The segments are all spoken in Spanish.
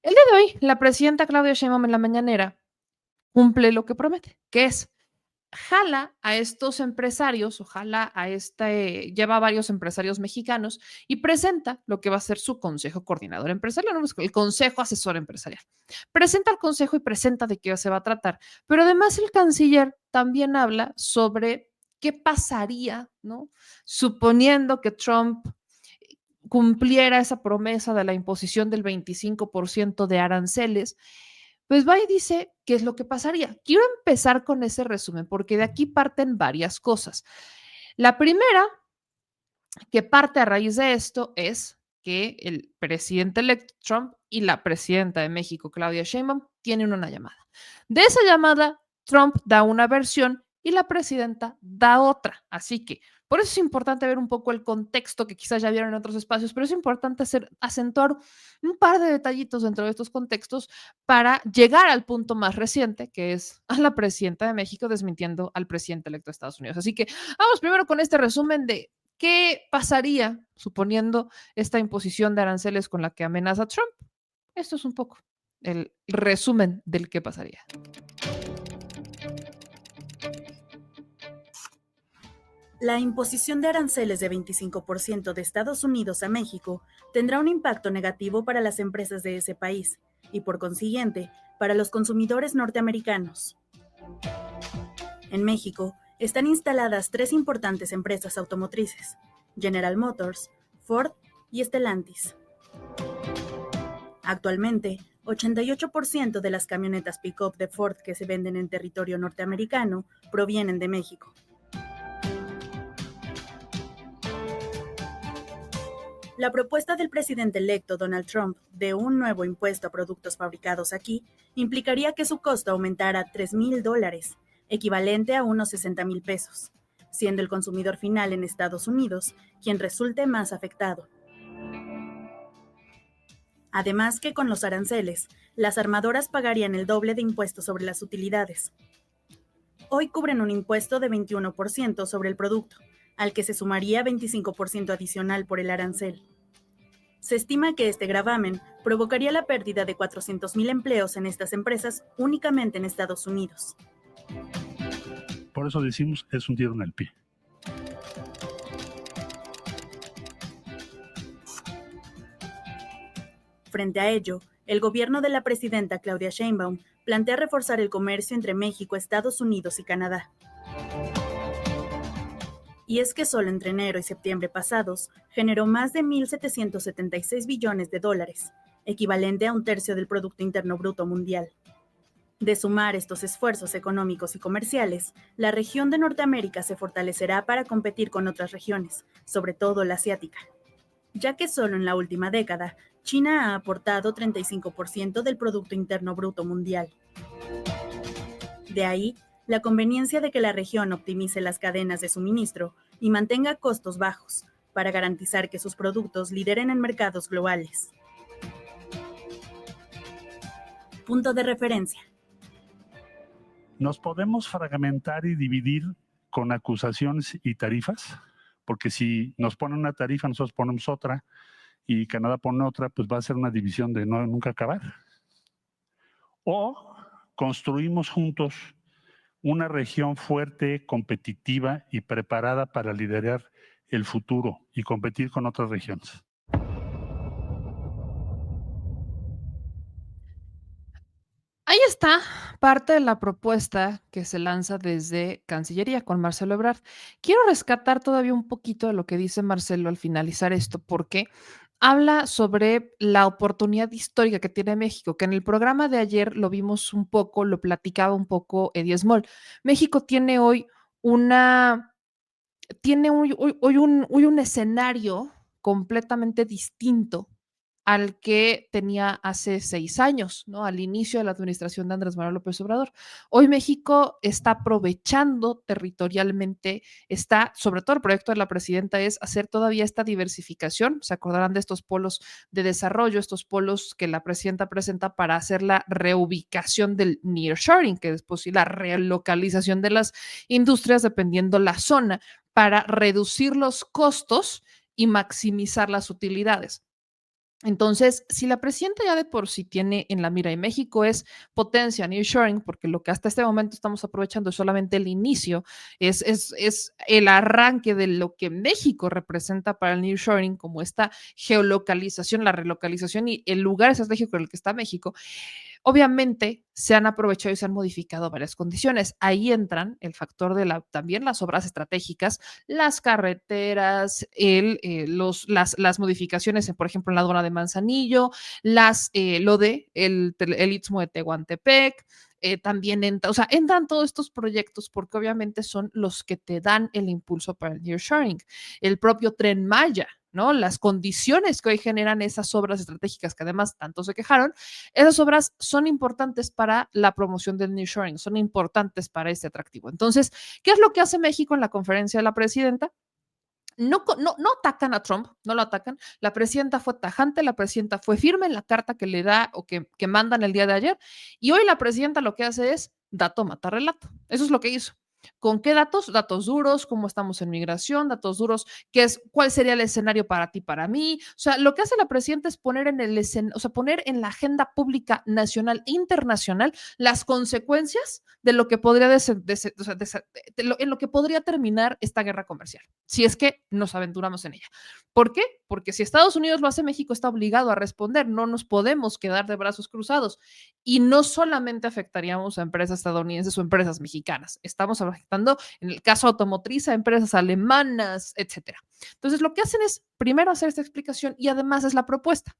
El día de hoy, la presidenta Claudia Sheinbaum en la mañanera cumple lo que promete, que es jala a estos empresarios, ojalá a lleva a varios empresarios mexicanos y presenta lo que va a ser su consejo coordinador empresarial, ¿no? El consejo asesor empresarial. Presenta al consejo y presenta de qué se va a tratar. Pero además el canciller también habla sobre qué pasaría, ¿no? Suponiendo que Trump cumpliera esa promesa de la imposición del 25% de aranceles, pues va y dice qué es lo que pasaría. Quiero empezar con ese resumen porque de aquí parten varias cosas. La primera que parte a raíz de esto es que el presidente electo Trump y la presidenta de México, Claudia Sheinbaum, tienen una llamada. De esa llamada, Trump da una versión y la presidenta da otra. Así que por eso es importante ver un poco el contexto que quizás ya vieron en otros espacios, pero es importante acentuar un par de detallitos dentro de estos contextos para llegar al punto más reciente, que es a la presidenta de México desmintiendo al presidente electo de Estados Unidos. Así que vamos primero con este resumen de ¿qué pasaría suponiendo esta imposición de aranceles con la que amenaza Trump? Esto es un poco el resumen del qué pasaría. La imposición de aranceles de 25% de Estados Unidos a México tendrá un impacto negativo para las empresas de ese país y, por consiguiente, para los consumidores norteamericanos. En México están instaladas tres importantes empresas automotrices: General Motors, Ford y Stellantis. Actualmente, 88% de las camionetas pick-up de Ford que se venden en territorio norteamericano provienen de México. La propuesta del presidente electo Donald Trump de un nuevo impuesto a productos fabricados aquí implicaría que su costo aumentara a $3,000, equivalente a unos 60,000 pesos, siendo el consumidor final en Estados Unidos quien resulte más afectado. Además que con los aranceles, las armadoras pagarían el doble de impuestos sobre las utilidades. Hoy cubren un impuesto de 21% sobre el producto, al que se sumaría 25% adicional por el arancel. Se estima que este gravamen provocaría la pérdida de 400,000 empleos en estas empresas únicamente en Estados Unidos. Por eso decimos, es un tiro en el pie. Frente a ello, el gobierno de la presidenta Claudia Sheinbaum plantea reforzar el comercio entre México, Estados Unidos y Canadá. Y es que solo entre enero y septiembre pasados generó más de 1,776 billones de dólares, equivalente a un tercio del Producto Interno Bruto mundial. De sumar estos esfuerzos económicos y comerciales, la región de Norteamérica se fortalecerá para competir con otras regiones, sobre todo la asiática, ya que solo en la última década, China ha aportado 35% del Producto Interno Bruto mundial. De ahí, la conveniencia de que la región optimice las cadenas de suministro y mantenga costos bajos, para garantizar que sus productos lideren en mercados globales. Punto de referencia. ¿Nos podemos fragmentar y dividir con acusaciones y tarifas? Porque si nos ponen una tarifa, nosotros ponemos otra, y Canadá pone otra, pues va a ser una división de no nunca acabar. O construimos juntos una región fuerte, competitiva y preparada para liderar el futuro y competir con otras regiones. Ahí está parte de la propuesta que se lanza desde Cancillería con Marcelo Ebrard. Quiero rescatar todavía un poquito de lo que dice Marcelo al finalizar esto, porque habla sobre la oportunidad histórica que tiene México, que en el programa de ayer lo vimos un poco, lo platicaba un poco Eddie Small. México tiene hoy una tiene hoy un escenario completamente distinto al que tenía hace 6 años, ¿no? Al inicio de la administración de Andrés Manuel López Obrador. Hoy México está aprovechando territorialmente, sobre todo el proyecto de la presidenta es hacer todavía esta diversificación. Se acordarán de estos polos de desarrollo, estos polos que la presidenta presenta para hacer la reubicación del nearshoring, que es posible la relocalización de las industrias dependiendo la zona para reducir los costos y maximizar las utilidades. Entonces, si la presidenta ya de por sí tiene en la mira y México es potencia nearshoring, porque lo que hasta este momento estamos aprovechando es solamente el inicio, es el arranque de lo que México representa para el nearshoring, como esta geolocalización, la relocalización y el lugar estratégico en el que está México. Obviamente se han aprovechado y se han modificado varias condiciones. Ahí entran el factor de también las obras estratégicas, las carreteras, las modificaciones, por ejemplo, en la aduana de Manzanillo, lo de el Istmo de Tehuantepec. También entran todos estos proyectos porque obviamente son los que te dan el impulso para el nearshoring. El propio Tren Maya, ¿no? Las condiciones que hoy generan esas obras estratégicas que además tanto se quejaron, esas obras son importantes para la promoción del nearshoring, son importantes para este atractivo. Entonces, ¿qué es lo que hace México en la conferencia de la presidenta? No atacan a Trump, no lo atacan. La presidenta fue tajante, la presidenta fue firme en la carta que le da o que mandan el día de ayer. Y hoy la presidenta lo que hace es dato mata relato. Eso es lo que hizo. ¿Con qué datos? Datos duros, cómo estamos en migración, datos duros, cuál sería el escenario para ti, para mí. O sea, lo que hace la presidenta es poner poner en la agenda pública nacional e internacional las consecuencias de lo que podría en lo que podría terminar esta guerra comercial, si es que nos aventuramos en ella. ¿Por qué? Porque si Estados Unidos lo hace, México está obligado a responder, no nos podemos quedar de brazos cruzados. Y no solamente afectaríamos a empresas estadounidenses o empresas mexicanas, estamos afectando, en el caso automotriz, a empresas alemanas, etcétera. Entonces, lo que hacen es primero hacer esta explicación y además es la propuesta.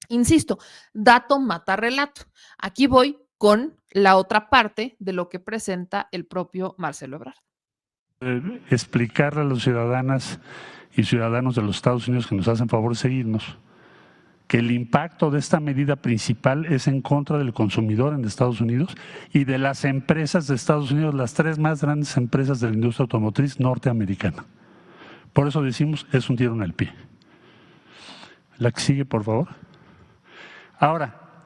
Insisto, dato mata relato. Aquí voy con la otra parte de lo que presenta el propio Marcelo Ebrard. Explicarle a los ciudadanas y ciudadanos de los Estados Unidos que nos hacen favor de seguirnos que el impacto de esta medida principal es en contra del consumidor en Estados Unidos y de las empresas de Estados Unidos, las 3 más grandes empresas de la industria automotriz norteamericana. Por eso decimos, es un tiro en el pie. La que sigue, por favor. Ahora,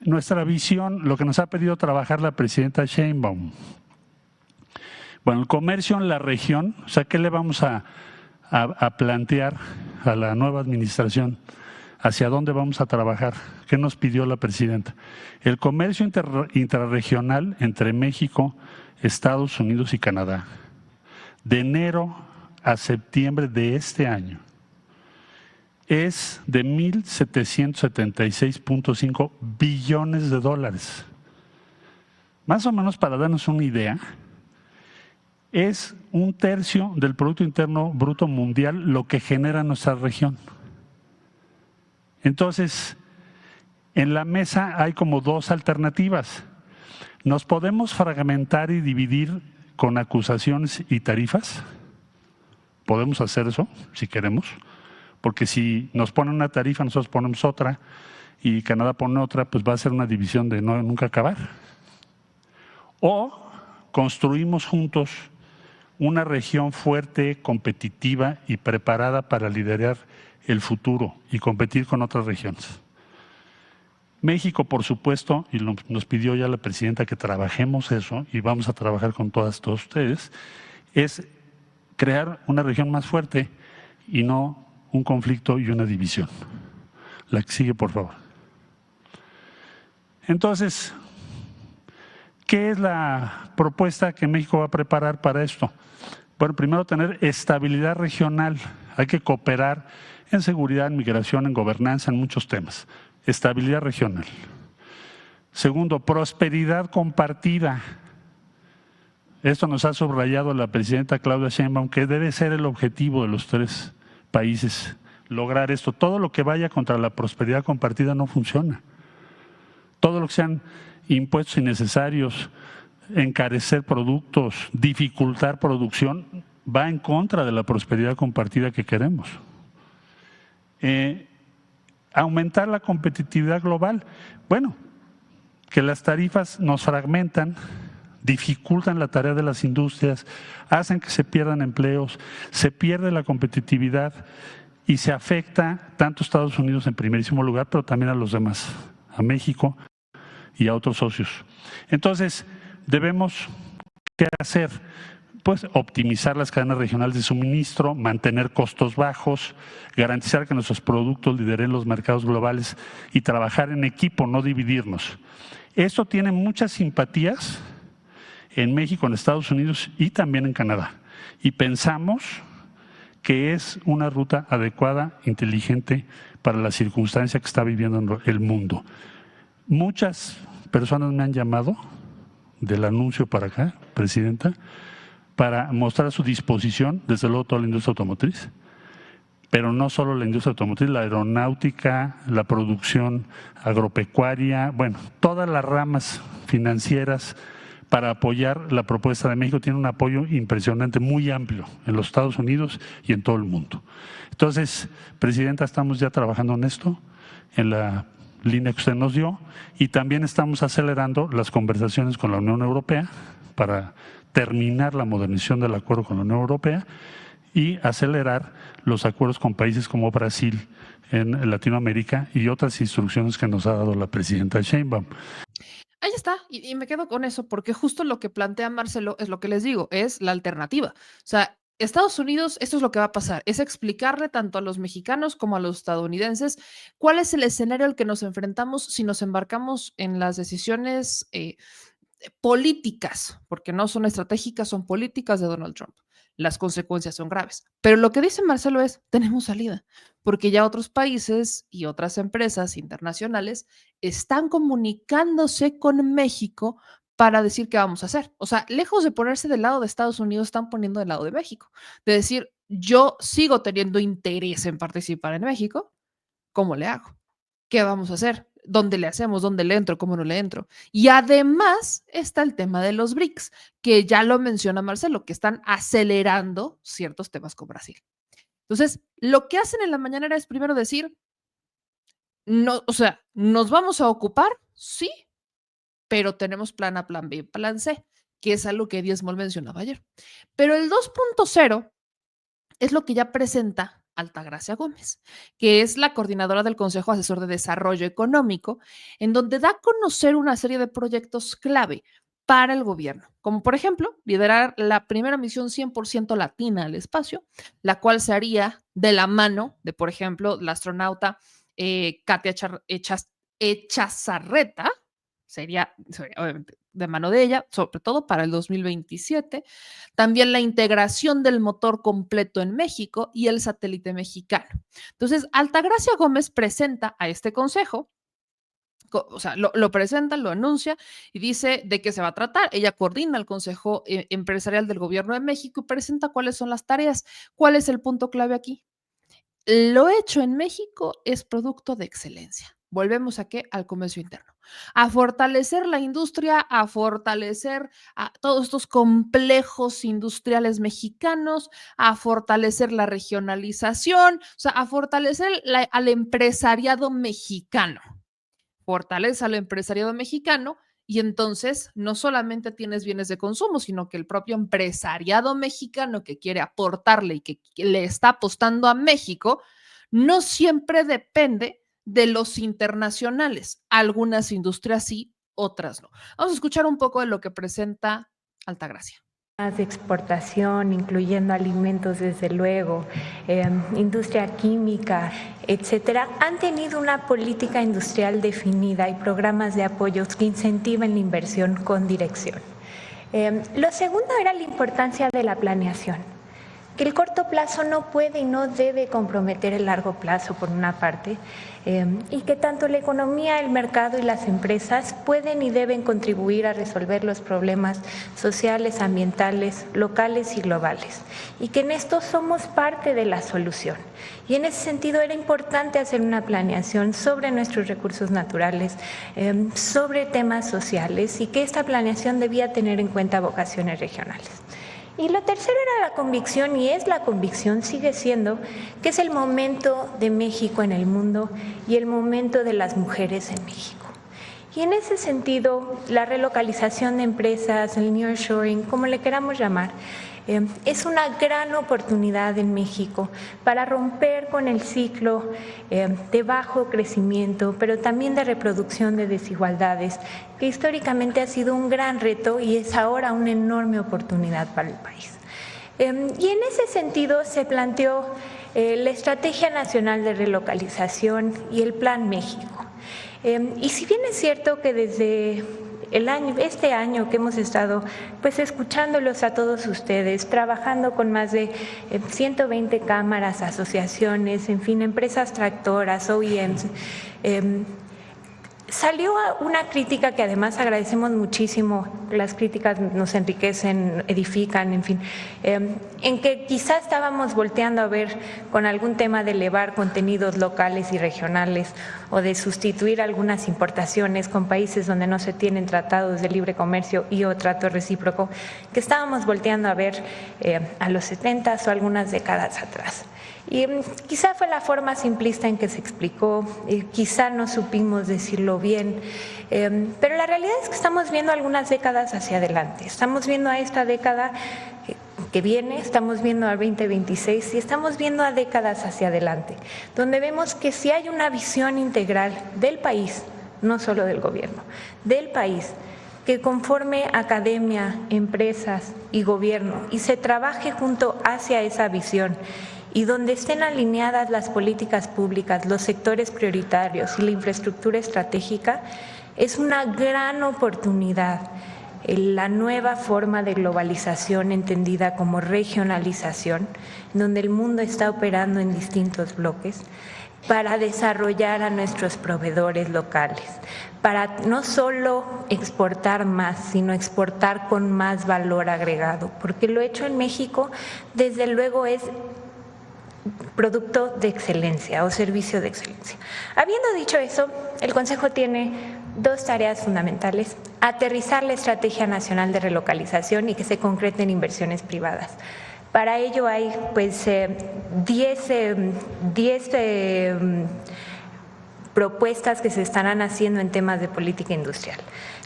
nuestra visión, lo que nos ha pedido trabajar la presidenta Sheinbaum. Bueno, el comercio en la región, o sea, ¿qué le vamos a plantear a la nueva administración? ¿Hacia dónde vamos a trabajar? ¿Qué nos pidió la presidenta? El comercio intrarregional entre México, Estados Unidos y Canadá, de enero a septiembre de este año, es de $1,776.5 billones. Más o menos, para darnos una idea, es 1/3 del Producto Interno Bruto Mundial lo que genera nuestra región. Entonces, en la mesa hay como 2 alternativas. ¿Nos podemos fragmentar y dividir con acusaciones y tarifas? Podemos hacer eso, si queremos, porque si nos ponen una tarifa, nosotros ponemos otra, y Canadá pone otra, pues va a ser una división de nunca acabar. O construimos juntos una región fuerte, competitiva y preparada para liderar el futuro y competir con otras regiones. México, por supuesto, y nos pidió ya la presidenta que trabajemos eso, y vamos a trabajar con todos ustedes, es crear una región más fuerte y no un conflicto y una división. La que sigue, por favor. Entonces, ¿qué es la propuesta que México va a preparar para esto? Bueno, primero, tener estabilidad regional. Hay que cooperar en seguridad, en migración, en gobernanza, en muchos temas. Estabilidad regional. Segundo, prosperidad compartida. Esto nos ha subrayado la presidenta Claudia Sheinbaum, que debe ser el objetivo de los 3 países, lograr esto. Todo lo que vaya contra la prosperidad compartida no funciona. Todo lo que sean impuestos innecesarios, encarecer productos, dificultar producción, va en contra de la prosperidad compartida que queremos. Aumentar la competitividad global. Bueno, que las tarifas nos fragmentan, dificultan la tarea de las industrias, hacen que se pierdan empleos, se pierde la competitividad y se afecta tanto a Estados Unidos en primerísimo lugar, pero también a los demás, a México y a otros socios. Entonces, debemos, ¿qué hacer? pues optimizar las cadenas regionales de suministro, mantener costos bajos, garantizar que nuestros productos lideren los mercados globales y trabajar en equipo, no dividirnos. Esto tiene muchas simpatías en México, en Estados Unidos y también en Canadá. Y pensamos que es una ruta adecuada, inteligente para la circunstancia que está viviendo el mundo. Muchas personas me han llamado del anuncio para acá, Presidenta, para mostrar su disposición, desde luego toda la industria automotriz, pero no solo la industria automotriz, la aeronáutica, la producción agropecuaria, bueno, todas las ramas financieras para apoyar la propuesta de México. Tiene un apoyo impresionante, muy amplio en los Estados Unidos y en todo el mundo. Entonces, Presidenta, estamos ya trabajando en esto, en la línea que usted nos dio, y también estamos acelerando las conversaciones con la Unión Europea para terminar la modernización del acuerdo con la Unión Europea y acelerar los acuerdos con países como Brasil en Latinoamérica y otras instrucciones que nos ha dado la Presidenta Sheinbaum. Ahí está, y me quedo con eso, porque justo lo que plantea Marcelo es lo que les digo, es la alternativa. O sea, Estados Unidos, esto es lo que va a pasar, es explicarle tanto a los mexicanos como a los estadounidenses cuál es el escenario al que nos enfrentamos si nos embarcamos en las decisiones políticas, porque no son estratégicas, son políticas de Donald Trump. Las consecuencias son graves. Pero lo que dice Marcelo es, tenemos salida, porque ya otros países y otras empresas internacionales están comunicándose con México para decir qué vamos a hacer. O sea, lejos de ponerse del lado de Estados Unidos, están poniendo del lado de México. De decir, yo sigo teniendo interés en participar en México, ¿cómo le hago? ¿Qué vamos a hacer? ¿Dónde le hacemos? ¿Dónde le entro? ¿Cómo no le entro? Y además está el tema de los BRICS, que ya lo menciona Marcelo, que están acelerando ciertos temas con Brasil. Entonces, lo que hacen en la mañanera es primero decir, no, o sea, ¿nos vamos a ocupar? Sí, pero tenemos plan A, plan B, plan C, que es algo que Díaz Moll mencionaba ayer. Pero el 2.0 es lo que ya presenta Altagracia Gómez, que es la coordinadora del Consejo Asesor de Desarrollo Económico, en donde da a conocer una serie de proyectos clave para el gobierno, como por ejemplo, liderar la primera misión 100% latina al espacio, la cual se haría de la mano de, por ejemplo, la astronauta Katia Echazarreta, sería obviamente de mano de ella, sobre todo para el 2027. También la integración del motor completo en México y el satélite mexicano. Entonces, Altagracia Gómez presenta a este consejo, o sea, lo presenta, lo anuncia y dice de qué se va a tratar. Ella coordina el Consejo Empresarial del Gobierno de México y presenta cuáles son las tareas. ¿Cuál es el punto clave aquí? Lo hecho en México es producto de excelencia. Volvemos a qué? Al comercio interno. A fortalecer la industria, a fortalecer a todos estos complejos industriales mexicanos, a fortalecer la regionalización, o sea, a fortalecer al empresariado mexicano. Fortalece al empresariado mexicano y entonces no solamente tienes bienes de consumo, sino que el propio empresariado mexicano que quiere aportarle y que le está apostando a México, no siempre depende de los internacionales. Algunas industrias sí, otras no. Vamos a escuchar un poco de lo que presenta Altagracia. De exportación, incluyendo alimentos, desde luego, industria química, etcétera, han tenido una política industrial definida y programas de apoyos que incentivan la inversión con dirección. Lo segundo era la importancia de la planeación, que el corto plazo no puede y no debe comprometer el largo plazo, por una parte, y que tanto la economía, el mercado y las empresas pueden y deben contribuir a resolver los problemas sociales, ambientales, locales y globales, y que en esto somos parte de la solución. Y en ese sentido era importante hacer una planeación sobre nuestros recursos naturales, sobre temas sociales, y que esta planeación debía tener en cuenta vocaciones regionales. Y lo tercero era la convicción, y es la convicción, sigue siendo, que es el momento de México en el mundo y el momento de las mujeres en México. Y en ese sentido, la relocalización de empresas, el nearshoring, como le queramos llamar, Es una gran oportunidad en México para romper con el ciclo de bajo crecimiento, pero también de reproducción de desigualdades, que históricamente ha sido un gran reto y es ahora una enorme oportunidad para el país. Y en ese sentido se planteó la Estrategia Nacional de Relocalización y el Plan México. Y si bien es cierto que desde este año que hemos estado pues escuchándolos a todos ustedes, trabajando con más de 120 cámaras, asociaciones, en fin, empresas tractoras, OEMs, salió una crítica que además agradecemos muchísimo, las críticas nos enriquecen, edifican, en fin, en que quizás estábamos volteando a ver con algún tema de elevar contenidos locales y regionales o de sustituir algunas importaciones con países donde no se tienen tratados de libre comercio y o trato recíproco, que estábamos volteando a ver a los 70 o algunas décadas atrás. Y quizá fue la forma simplista en que se explicó, quizá no supimos decirlo bien, pero la realidad es que estamos viendo algunas décadas hacia adelante. Estamos viendo a esta década que viene, estamos viendo al 2026 y estamos viendo a décadas hacia adelante, donde vemos que si hay una visión integral del país, no solo del gobierno, del país, que conforme academia, empresas y gobierno y se trabaje junto hacia esa visión, y donde estén alineadas las políticas públicas, los sectores prioritarios y la infraestructura estratégica, es una gran oportunidad. La nueva forma de globalización entendida como regionalización, donde el mundo está operando en distintos bloques, para desarrollar a nuestros proveedores locales, para no solo exportar más, sino exportar con más valor agregado, porque lo hecho en México, desde luego, es producto de excelencia o servicio de excelencia. Habiendo dicho eso, el Consejo tiene dos tareas fundamentales: aterrizar la Estrategia Nacional de Relocalización y que se concreten inversiones privadas. Para ello hay 10 propuestas que se estarán haciendo en temas de política industrial.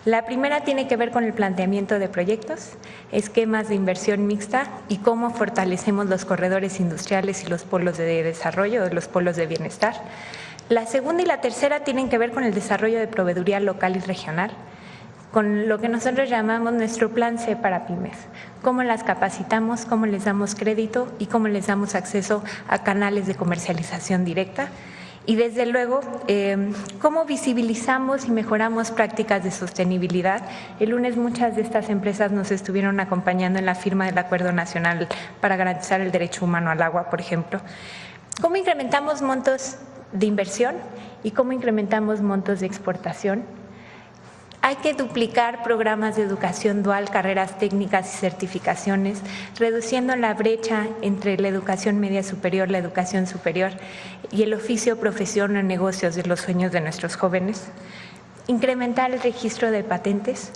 La primera tiene que ver con el planteamiento de proyectos, esquemas de inversión mixta y cómo fortalecemos los corredores industriales y los polos de desarrollo, los polos de bienestar. La segunda y la tercera tienen que ver con el desarrollo de proveeduría local y regional, con lo que nosotros llamamos nuestro plan C para pymes, cómo las capacitamos, cómo les damos crédito y cómo les damos acceso a canales de comercialización directa. Y desde luego, cómo visibilizamos y mejoramos prácticas de sostenibilidad. El lunes muchas de estas empresas nos estuvieron acompañando en la firma del Acuerdo Nacional para garantizar el derecho humano al agua, por ejemplo. Cómo incrementamos montos de inversión y cómo incrementamos montos de exportación. Hay que duplicar programas de educación dual, carreras técnicas y certificaciones, reduciendo la brecha entre la educación media superior, la educación superior y el oficio, profesión o negocios de los sueños de nuestros jóvenes. Incrementar el registro de patentes.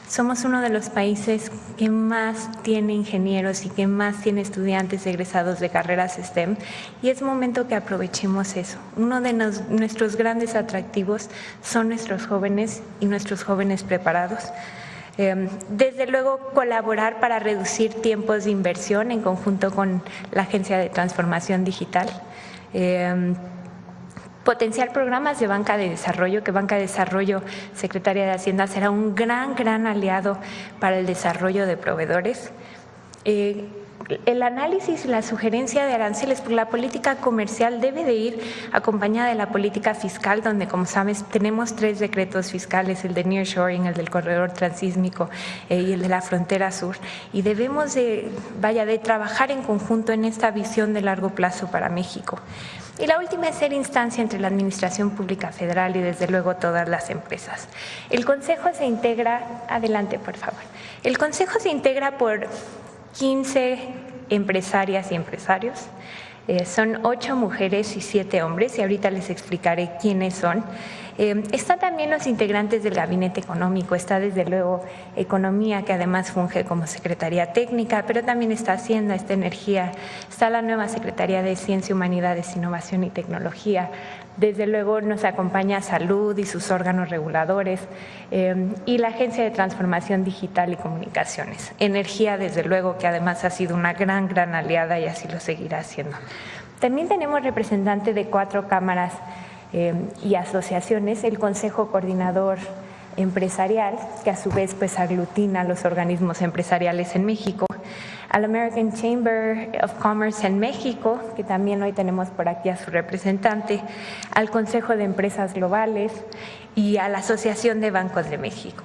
Somos uno de los países que más tiene ingenieros y que más tiene estudiantes egresados de carreras STEM y es momento que aprovechemos eso. Uno de nuestros grandes atractivos son nuestros jóvenes y nuestros jóvenes preparados. Desde luego, colaborar para reducir tiempos de inversión en conjunto con la Agencia de Transformación Digital. Potenciar programas de banca de desarrollo, que Banca de Desarrollo, Secretaría de Hacienda, será un gran aliado para el desarrollo de proveedores. El análisis y la sugerencia de aranceles, porque la política comercial debe de ir acompañada de la política fiscal, donde, como sabes, tenemos 3 decretos fiscales, el de nearshoring, el del corredor transísmico y el de la frontera sur, y debemos de trabajar en conjunto en esta visión de largo plazo para México. Y la última es ser instancia entre la Administración Pública Federal y, desde luego, todas las empresas. El Consejo se integra, adelante por favor, el Consejo se integra por 15 empresarias y empresarios, son 8 mujeres y 7 hombres, y ahorita les explicaré quiénes son. Están también los integrantes del Gabinete Económico, está desde luego Economía, que además funge como Secretaría Técnica, pero también está Hacienda, está Energía, está la nueva Secretaría de Ciencia, Humanidades, Innovación y Tecnología, Desde luego nos acompaña Salud y sus órganos reguladores y la Agencia de Transformación Digital y Comunicaciones. Energía, desde luego, que además ha sido una gran aliada y así lo seguirá haciendo. También tenemos representantes de 4 cámaras y asociaciones, el Consejo Coordinador Empresarial, que a su vez pues aglutina a los organismos empresariales en México, al American Chamber of Commerce en México, que también hoy tenemos por aquí a su representante, al Consejo de Empresas Globales y a la Asociación de Bancos de México.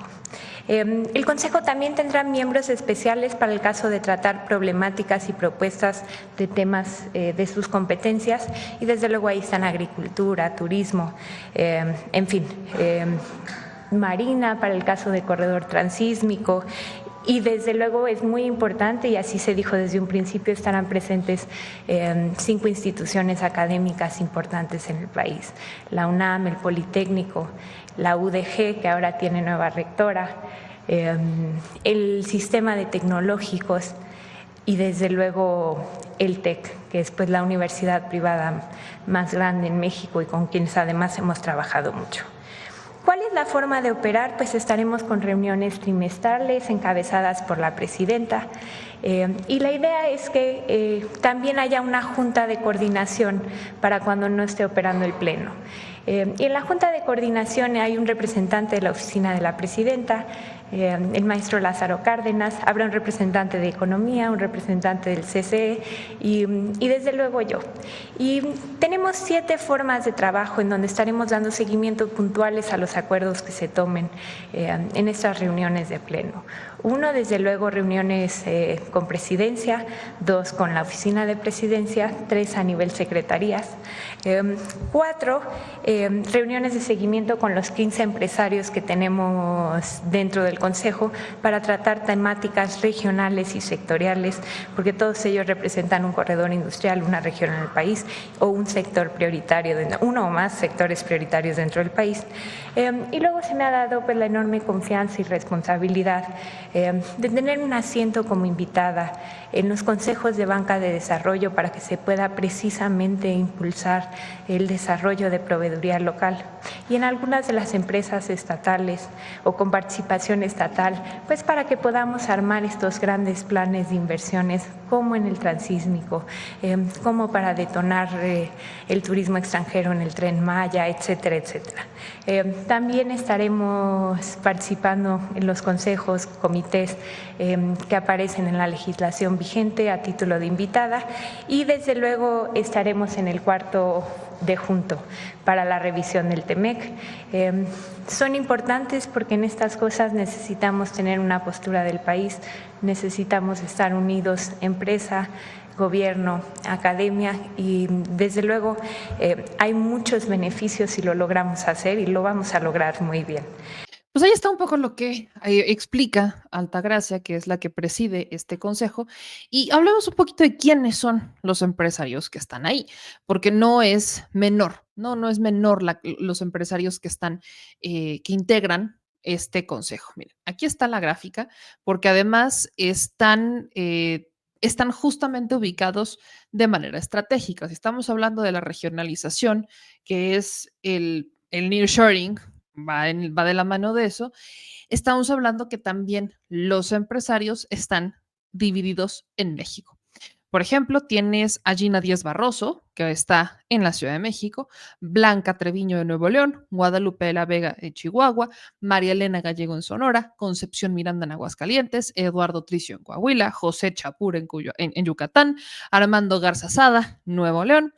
El Consejo también tendrá miembros especiales para el caso de tratar problemáticas y propuestas de temas de sus competencias, y desde luego ahí están agricultura, turismo, en fin, Marina para el caso de corredor transísmico. Y desde luego es muy importante, y así se dijo desde un principio, estarán presentes 5 instituciones académicas importantes en el país: la UNAM, el Politécnico, la UDG, que ahora tiene nueva rectora, el sistema de tecnológicos y desde luego el TEC, que es pues la universidad privada más grande en México y con quienes además hemos trabajado mucho. ¿Cuál es la forma de operar? Pues estaremos con reuniones trimestrales encabezadas por la presidenta y la idea es que también haya una junta de coordinación para cuando no esté operando el pleno. Y en la junta de coordinación hay un representante de la oficina de la presidenta, el maestro Lázaro Cárdenas, habrá un representante de Economía, un representante del CCE y desde luego yo. Y tenemos 7 formas de trabajo en donde estaremos dando seguimiento puntuales a los acuerdos que se tomen en estas reuniones de pleno. 1, desde luego, reuniones con presidencia; 2, con la oficina de presidencia; 3, a nivel secretarías; 4, reuniones de seguimiento con los 15 empresarios que tenemos dentro del Consejo para tratar temáticas regionales y sectoriales, porque todos ellos representan un corredor industrial, una región en el país o un sector prioritario, uno o más sectores prioritarios dentro del país. Y luego se me ha dado pues la enorme confianza y responsabilidad de tener un asiento como invitada en los consejos de banca de desarrollo para que se pueda precisamente impulsar el desarrollo de proveeduría local, y en algunas de las empresas estatales o con participación estatal, pues para que podamos armar estos grandes planes de inversiones como en el transísmico, como para detonar el turismo extranjero en el Tren Maya, etcétera, etcétera. También estaremos participando en los consejos, comités que aparecen en la legislación vigente a título de invitada, y desde luego estaremos en el cuarto de junto para la revisión del TEMEC. Son importantes porque en estas cosas necesitamos tener una postura del país, necesitamos estar unidos, empresa, gobierno, academia, y desde luego hay muchos beneficios si lo logramos hacer, y lo vamos a lograr muy bien. Pues ahí está un poco lo que explica Altagracia, que es la que preside este consejo, y hablemos un poquito de quiénes son los empresarios que están ahí, porque no es menor, no es menor los empresarios que están, que integran este consejo. Miren, aquí está la gráfica, porque además están justamente ubicados de manera estratégica. Si estamos hablando de la regionalización, que es el nearshoring, va de la mano de eso. Estamos hablando que también los empresarios están divididos en México. Por ejemplo, tienes a Gina Díaz Barroso, que está en la Ciudad de México; Blanca Treviño de Nuevo León; Guadalupe de la Vega en Chihuahua; María Elena Gallego en Sonora; Concepción Miranda en Aguascalientes; Eduardo Tricio en Coahuila; José Chapur en Yucatán; Armando Garza Sada, Nuevo León;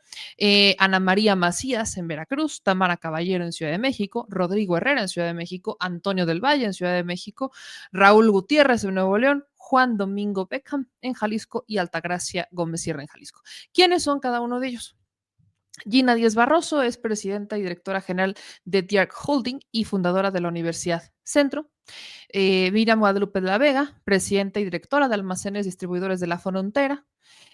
Ana María Macías en Veracruz; Tamara Caballero en Ciudad de México; Rodrigo Herrera en Ciudad de México; Antonio del Valle en Ciudad de México; Raúl Gutiérrez en Nuevo León; Juan Domingo Beckham en Jalisco y Altagracia Gómez Sierra en Jalisco. ¿Quiénes son cada uno de ellos? Gina Díaz Barroso es presidenta y directora general de Diarc Holding y fundadora de la Universidad Centro. Miriam Guadalupe de la Vega, presidenta y directora de Almacenes Distribuidores de la Frontera.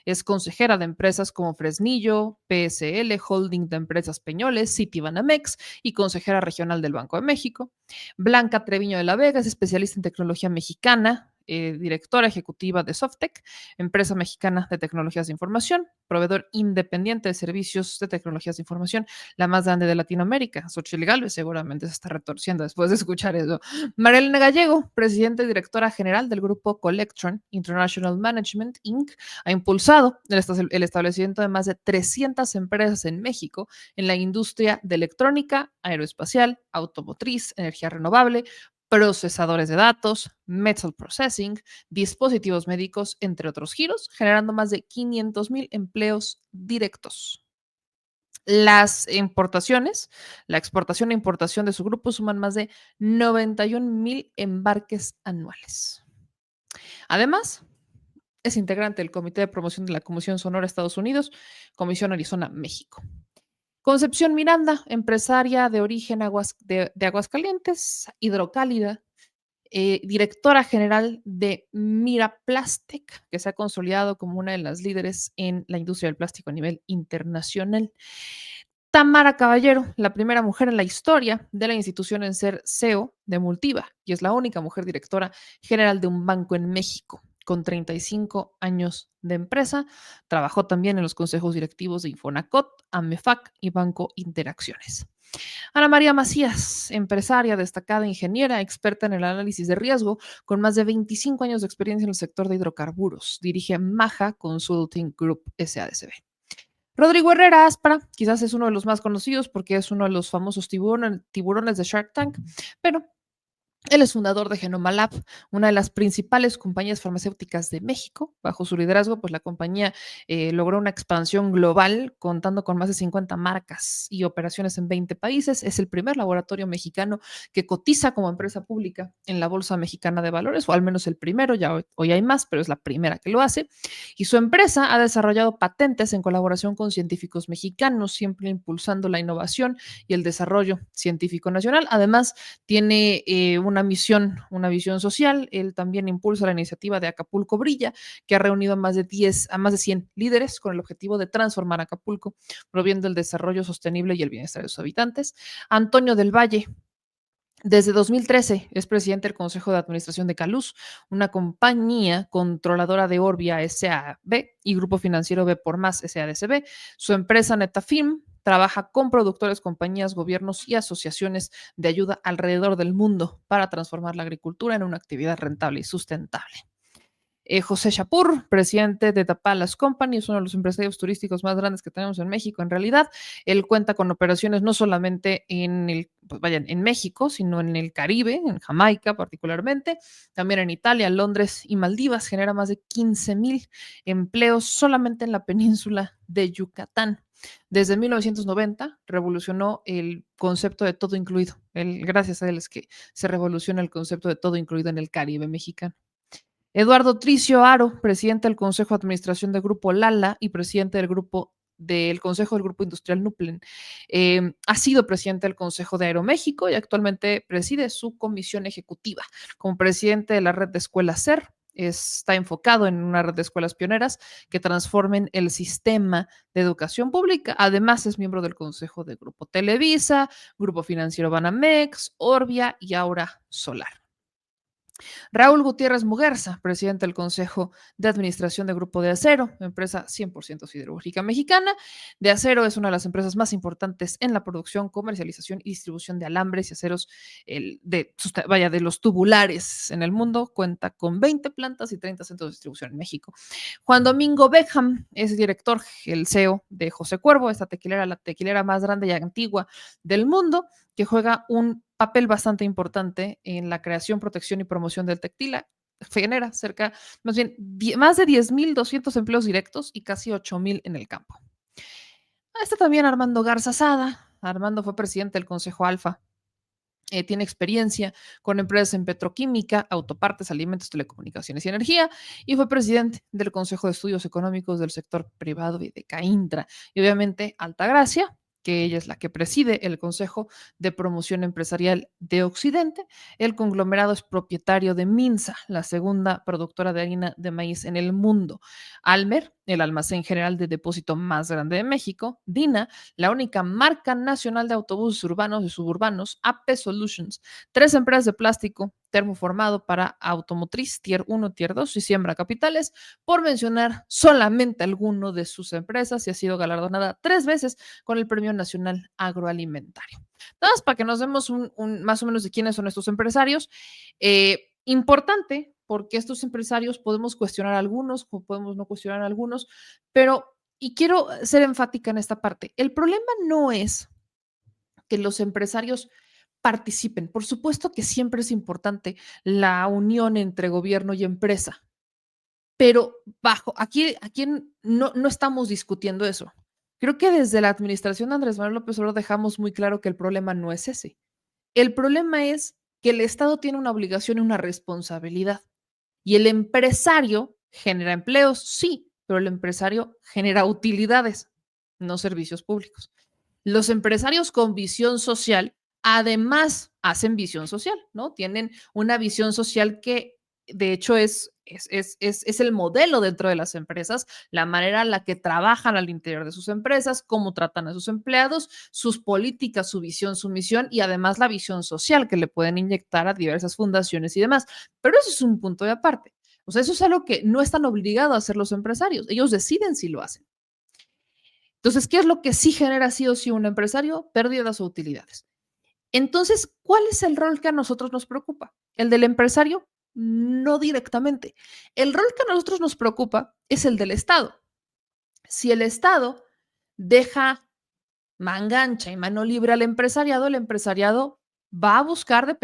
Es consejera de empresas como Fresnillo, PSL, Holding de Empresas Peñoles, Citibanamex y consejera regional del Banco de México. Blanca Treviño de la Vega es especialista en tecnología mexicana, directora ejecutiva de Softec, empresa mexicana de tecnologías de información, proveedor independiente de servicios de tecnologías de información, la más grande de Latinoamérica. Xochitl Gálvez seguramente se está retorciendo después de escuchar eso. María Elena Gallego, presidenta y directora general del grupo Collectron International Management Inc., ha impulsado el establecimiento de más de 300 empresas en México en la industria de electrónica, aeroespacial, automotriz, energía renovable, procesadores de datos, metal processing, dispositivos médicos, entre otros giros, generando más de 500,000 empleos directos. Las importaciones, la exportación e importación de su grupo suman más de 91,000 embarques anuales. Además, es integrante del Comité de Promoción de la Comisión Sonora Estados Unidos, Comisión Arizona México. Concepción Miranda, empresaria de origen de Aguascalientes, hidrocálida, directora general de Miraplastic, que se ha consolidado como una de las líderes en la industria del plástico a nivel internacional. Tamara Caballero, la primera mujer en la historia de la institución en ser CEO de Multiva y es la única mujer directora general de un banco en México, con 35 años de empresa. Trabajó también en los consejos directivos de Infonacot, AMEFAC y Banco Interacciones. Ana María Macías, empresaria, destacada ingeniera, experta en el análisis de riesgo, con más de 25 años de experiencia en el sector de hidrocarburos. Dirige Maja Consulting Group SADCB. Rodrigo Herrera Aspra, quizás es uno de los más conocidos porque es uno de los famosos tiburones de Shark Tank, pero él es fundador de Genoma Lab, una de las principales compañías farmacéuticas de México. Bajo su liderazgo, pues la compañía logró una expansión global, contando con más de 50 marcas y operaciones en 20 países. Es el primer laboratorio mexicano que cotiza como empresa pública en la Bolsa Mexicana de Valores, o al menos el primero, ya hoy hay más, pero es la primera que lo hace. Y su empresa ha desarrollado patentes en colaboración con científicos mexicanos, siempre impulsando la innovación y el desarrollo científico nacional. Además, tiene una visión social. Él también impulsa la iniciativa de Acapulco Brilla, que ha reunido a más de 100 líderes con el objetivo de transformar Acapulco, promoviendo el desarrollo sostenible y el bienestar de sus habitantes. Antonio del Valle, desde 2013 es presidente del Consejo de Administración de Caluz, una compañía controladora de Orbia S.A.B. y Grupo Financiero B por Más S.A.D.C.B. Su empresa Netafim trabaja con productores, compañías, gobiernos y asociaciones de ayuda alrededor del mundo para transformar la agricultura en una actividad rentable y sustentable. José Chapur, presidente de Tapalas Company, es uno de los empresarios turísticos más grandes que tenemos en México. En realidad, él cuenta con operaciones no solamente en México, sino en el Caribe, en Jamaica particularmente, también en Italia, Londres y Maldivas. Genera más de 15,000 empleos solamente en la península de Yucatán. Desde 1990 revolucionó el concepto de todo incluido. Gracias a él es que se revoluciona el concepto de todo incluido en el Caribe mexicano. Eduardo Tricio Aro, presidente del Consejo de Administración del Grupo Lala y presidente del Consejo del Grupo Industrial Nuplen. Ha sido presidente del Consejo de Aeroméxico y actualmente preside su comisión ejecutiva. Como presidente de la red de escuelas SER, está enfocado en una red de escuelas pioneras que transformen el sistema de educación pública. Además, es miembro del Consejo de Grupo Televisa, Grupo Financiero Banamex, Orbia y Aura Solar. Raúl Gutiérrez Muguerza, presidente del Consejo de Administración de Grupo de Acero, empresa 100% siderúrgica mexicana. De Acero es una de las empresas más importantes en la producción, comercialización y distribución de alambres y aceros de los tubulares en el mundo. Cuenta con 20 plantas y 30 centros de distribución en México. Juan Domingo Beckham es director, el CEO de José Cuervo, esta tequilera, la tequilera más grande y antigua del mundo, que juega un papel bastante importante en la creación, protección y promoción del tequila. Genera más de 10,200 empleos directos y casi 8,000 en el campo. Está también Armando Garza Sada. Armando fue presidente del Consejo Alfa. Tiene experiencia con empresas en petroquímica, autopartes, alimentos, telecomunicaciones y energía, y fue presidente del Consejo de Estudios Económicos del Sector Privado y de CAINTRA. Y obviamente Altagracia, que ella es la que preside el Consejo de Promoción Empresarial de Occidente. El conglomerado es propietario de Minsa, la segunda productora de harina de maíz en el mundo. Almer el almacén general de depósito más grande de México, DINA, la única marca nacional de autobuses urbanos y suburbanos, AP Solutions, 3 empresas de plástico termoformado para automotriz, Tier 1, Tier 2 y Siembra Capitales, por mencionar solamente alguno de sus empresas, y ha sido galardonada 3 veces con el Premio Nacional Agroalimentario. Nada más para que nos demos más o menos de quiénes son estos empresarios. Importante, porque estos empresarios podemos cuestionar algunos, o podemos no cuestionar algunos, pero, y quiero ser enfática en esta parte, el problema no es que los empresarios participen. Por supuesto que siempre es importante la unión entre gobierno y empresa, pero aquí no estamos discutiendo eso. Creo que desde la administración de Andrés Manuel López Obrador dejamos muy claro que el problema no es ese. El problema es que el Estado tiene una obligación y una responsabilidad. Y el empresario genera empleos, sí, pero el empresario genera utilidades, no servicios públicos. Los empresarios con visión social además hacen visión social, ¿no? Tienen una visión social que de hecho es el modelo dentro de las empresas, la manera en la que trabajan al interior de sus empresas, cómo tratan a sus empleados, sus políticas, su visión, su misión y además la visión social que le pueden inyectar a diversas fundaciones y demás. Pero eso es un punto de aparte. O sea, eso es algo que no están obligados a hacer los empresarios. Ellos deciden si lo hacen. Entonces, ¿qué es lo que sí genera sí o sí un empresario? Pérdidas o utilidades. Entonces, ¿cuál es el rol que a nosotros nos preocupa? ¿El del empresario? No directamente. El rol que a nosotros nos preocupa es el del Estado. Si el Estado deja manga ancha y mano libre al empresariado, el empresariado va a buscar,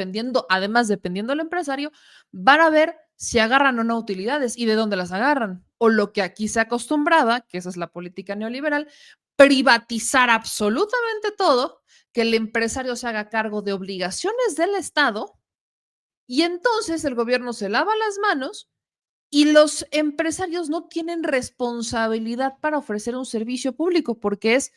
además dependiendo del empresario, van a ver si agarran o no utilidades y de dónde las agarran. O lo que aquí se acostumbraba, que esa es la política neoliberal, privatizar absolutamente todo, que el empresario se haga cargo de obligaciones del Estado y entonces el gobierno se lava las manos y los empresarios no tienen responsabilidad para ofrecer un servicio público porque es,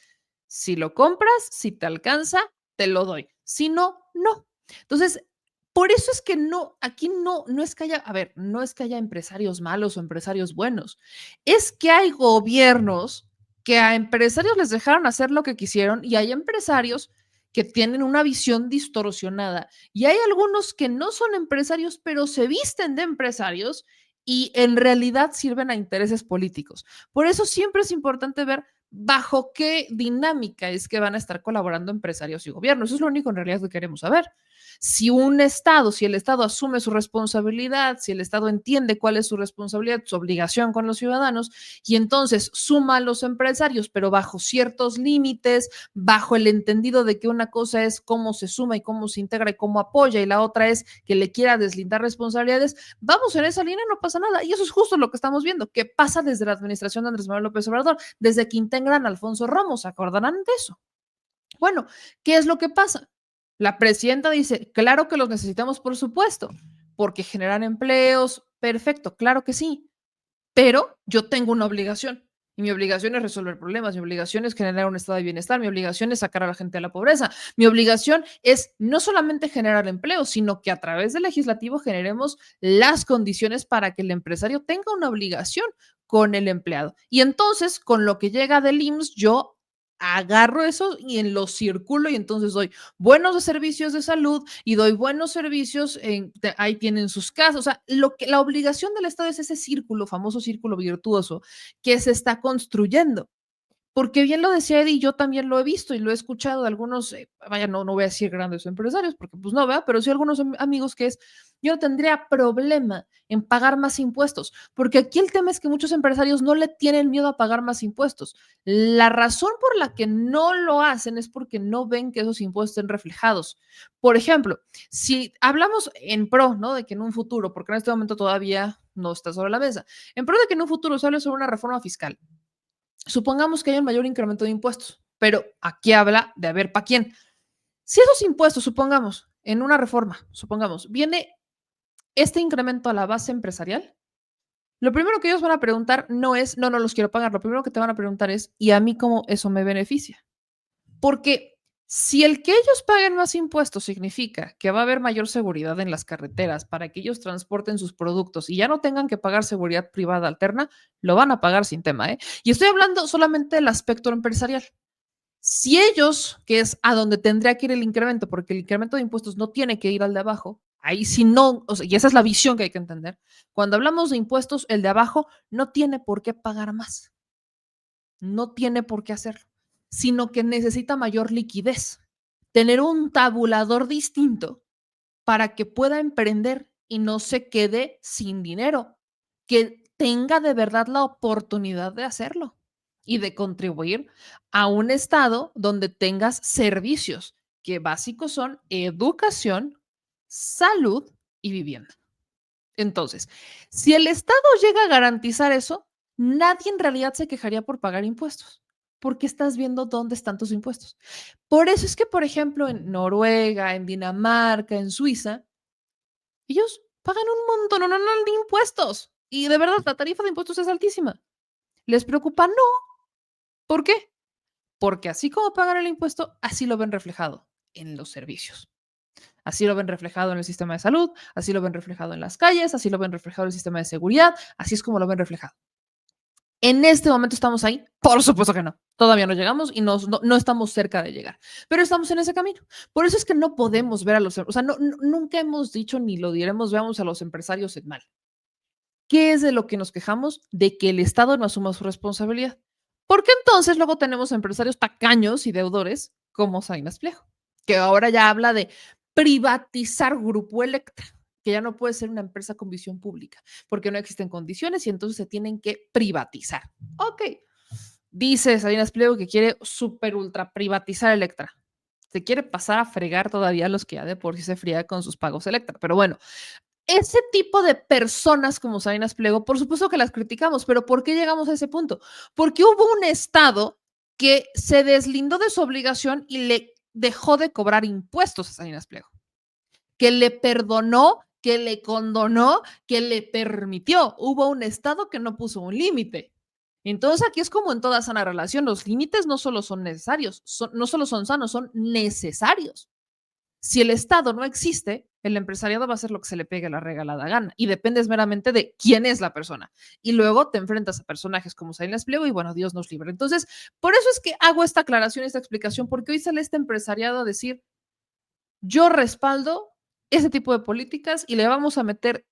si lo compras, si te alcanza, te lo doy. Si no, no. Entonces, por eso es que aquí no es que haya, a ver, no es que haya empresarios malos o empresarios buenos. Es que hay gobiernos que a empresarios les dejaron hacer lo que quisieron y hay empresarios que tienen una visión distorsionada. Y hay algunos que no son empresarios, pero se visten de empresarios y en realidad sirven a intereses políticos. Por eso siempre es importante ver bajo qué dinámica es que van a estar colaborando empresarios y gobiernos. Eso es lo único en realidad que queremos saber. Si el Estado asume su responsabilidad, si el Estado entiende cuál es su responsabilidad, su obligación con los ciudadanos, y entonces suma a los empresarios, pero bajo ciertos límites, bajo el entendido de que una cosa es cómo se suma y cómo se integra y cómo apoya, y la otra es que le quiera deslindar responsabilidades, vamos en esa línea, no pasa nada. Y eso es justo lo que estamos viendo, que pasa desde la administración de Andrés Manuel López Obrador, desde que integran a Alfonso Romo, ¿se acordarán de eso? Bueno, ¿qué es lo que pasa? La presidenta dice, claro que los necesitamos, por supuesto, porque generan empleos, perfecto, claro que sí, pero yo tengo una obligación. Y mi obligación es resolver problemas, mi obligación es generar un estado de bienestar, mi obligación es sacar a la gente de la pobreza, mi obligación es no solamente generar empleo, sino que a través del legislativo generemos las condiciones para que el empresario tenga una obligación con el empleado. Y entonces, con lo que llega del IMSS, yo agarro eso y lo circulo y entonces doy buenos servicios de salud y doy buenos servicios, ahí tienen sus casas, o sea, la obligación del Estado es ese círculo, famoso círculo virtuoso que se está construyendo. Porque bien lo decía Eddie, yo también lo he visto y lo he escuchado de algunos, vaya, no voy a decir grandes empresarios, porque pues no, ¿verdad? Pero sí algunos amigos que yo no tendría problema en pagar más impuestos, porque aquí el tema es que muchos empresarios no le tienen miedo a pagar más impuestos. La razón por la que no lo hacen es porque no ven que esos impuestos estén reflejados. Por ejemplo, si hablamos en pro, ¿no? De que en un futuro, porque en este momento todavía no está sobre la mesa, en pro de que en un futuro se hable sobre una reforma fiscal. Supongamos que hay un mayor incremento de impuestos, pero aquí habla de a ver para quién. Si esos impuestos, supongamos, en una reforma, supongamos, viene este incremento a la base empresarial, lo primero que ellos van a preguntar no es, no los quiero pagar, lo primero que te van a preguntar es, ¿y a mí cómo eso me beneficia? Porque Si el que ellos paguen más impuestos significa que va a haber mayor seguridad en las carreteras para que ellos transporten sus productos y ya no tengan que pagar seguridad privada alterna, lo van a pagar sin tema, ¿eh? Y estoy hablando solamente del aspecto empresarial. Si ellos, que es a donde tendría que ir el incremento, porque el incremento de impuestos no tiene que ir al de abajo, ahí sí no, o sea, y esa es la visión que hay que entender. Cuando hablamos de impuestos, el de abajo no tiene por qué pagar más, no tiene por qué hacerlo, sino que necesita mayor liquidez, tener un tabulador distinto para que pueda emprender y no se quede sin dinero, que tenga de verdad la oportunidad de hacerlo y de contribuir a un estado donde tengas servicios que básicos son educación, salud y vivienda. Entonces, si el Estado llega a garantizar eso, nadie en realidad se quejaría por pagar impuestos, porque estás viendo dónde están tus impuestos. Por eso es que, por ejemplo, en Noruega, en Dinamarca, en Suiza, ellos pagan un montón de impuestos y de verdad la tarifa de impuestos es altísima. ¿Les preocupa? No. ¿Por qué? Porque así como pagan el impuesto, así lo ven reflejado en los servicios. Así lo ven reflejado en el sistema de salud, así lo ven reflejado en las calles, así lo ven reflejado en el sistema de seguridad, así es como lo ven reflejado. ¿En este momento estamos ahí? Por supuesto que no. Todavía no llegamos y no estamos cerca de llegar, pero estamos en ese camino. Por eso es que no podemos ver a los, o sea, nunca hemos dicho ni lo diremos, veamos a los empresarios en mal. ¿Qué es de lo que nos quejamos? De que el Estado no asuma su responsabilidad. Porque entonces luego tenemos empresarios tacaños y deudores como Salinas Pliego, que ahora ya habla de privatizar Grupo Electra, que ya no puede ser una empresa con visión pública, porque no existen condiciones y entonces se tienen que privatizar. Ok, dice Salinas Pliego que quiere super ultra privatizar Electra. Se quiere pasar a fregar todavía a los que ya de por sí se friega con sus pagos Electra. Pero bueno, ese tipo de personas como Salinas Pliego, por supuesto que las criticamos, pero ¿por qué llegamos a ese punto? Porque hubo un Estado que se deslindó de su obligación y le dejó de cobrar impuestos a Salinas Pliego, que le perdonó, que le condonó, que le permitió. Hubo un Estado que no puso un límite. Entonces aquí es como en toda sana relación, los límites no solo son necesarios, no solo son sanos, son necesarios. Si el Estado no existe, el empresariado va a hacer lo que se le pegue la regalada gana y dependes meramente de quién es la persona. Y luego te enfrentas a personajes como Salinas Pliego y bueno, Dios nos libre. Entonces, por eso es que hago esta aclaración, esta explicación, porque hoy sale este empresariado a decir, yo respaldo ese tipo de políticas y le vamos a meter,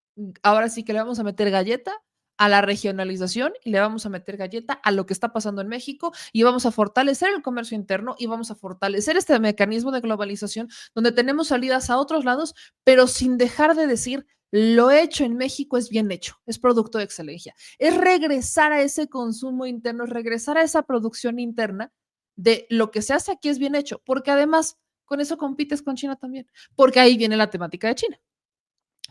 ahora sí que le vamos a meter galleta a la regionalización y le vamos a meter galleta a lo que está pasando en México y vamos a fortalecer el comercio interno y vamos a fortalecer este mecanismo de globalización donde tenemos salidas a otros lados, pero sin dejar de decir lo hecho en México es bien hecho, es producto de excelencia. Es regresar a ese consumo interno, es regresar a esa producción interna de lo que se hace aquí es bien hecho, porque además con eso compites con China también, porque ahí viene la temática de China.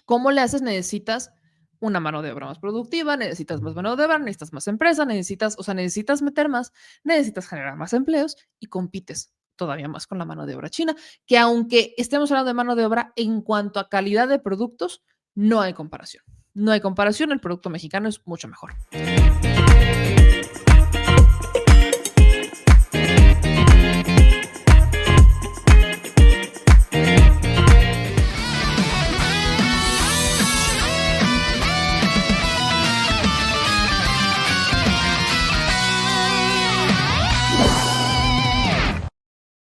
¿Cómo le haces? Necesitas una mano de obra más productiva, necesitas más mano de obra, necesitas más empresa, necesitas meter más, necesitas generar más empleos y compites todavía más con la mano de obra china, que aunque estemos hablando de mano de obra, en cuanto a calidad de productos, no hay comparación. No hay comparación, el producto mexicano es mucho mejor.